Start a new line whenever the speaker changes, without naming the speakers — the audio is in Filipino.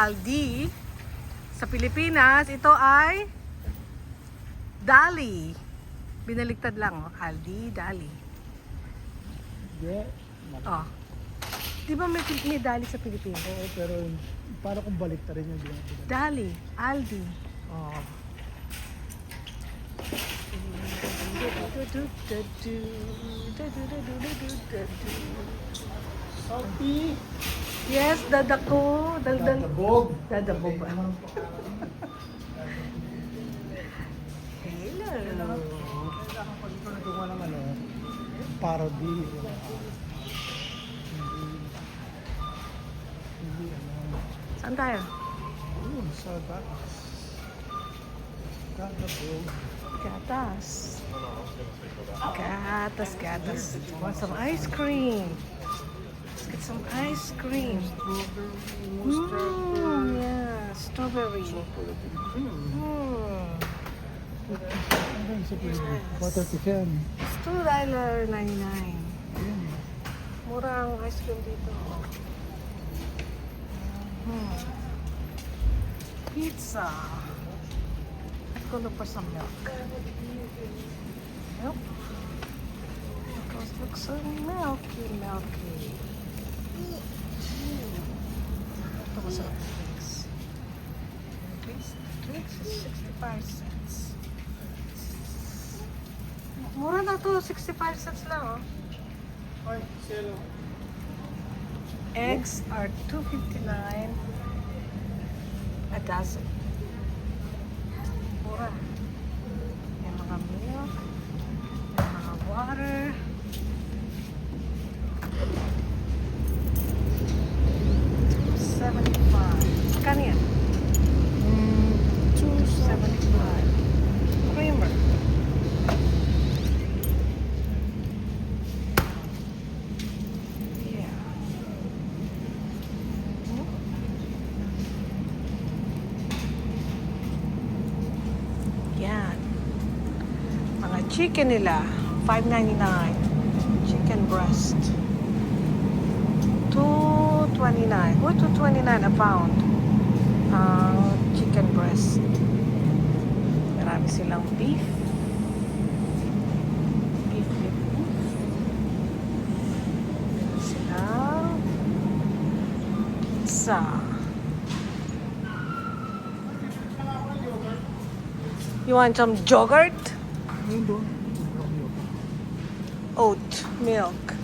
Aldi. Sa Pilipinas, ito ay Dali. Binaliktad lang, oh. Aldi, Dali.
Yeah.
Oh. Di ba may Dali sa Pilipinas?
Oo, pero para kung balik rin yung ginagawa.
Dali, Aldi. Oh.
Salty!
Yes, dadako. Daldal.
Dadabog!
Dadabog ba?
Hello!
Hello.
Kailangan pag ito nagawa ng parody. Hindi
Saan tayo?
Yun, sa gatas. Dadabog.
Gatas. Gatas, gatas. Want some ice cream? Let's get some ice cream. Yeah, strawberry.
Ano yung sa Pilipinas? Butter pecan.
It's $2.99.
Yun.
Mura ang ice cream dito. Pizza. Let's go look for some milk. Milk. Let's look so milky, milky. Ito ko sa drinks. Drinks is 65 cents. Mura na to, 65 cents lang, oh.
Ay, zero.
Eggs are $2.59 a dozen. Mura. May mga milk, may mga water. $2.75. Kano yan? $2.75. Creamer. Yeah. Yan. Mga chicken nila, $5.99. Chicken breast. $2.29. Or $2.29 a pound. Chicken breast. Marami silang beef. Beef. Meron silang pizza. You want some yogurt?
Ayun doon.
Oat milk.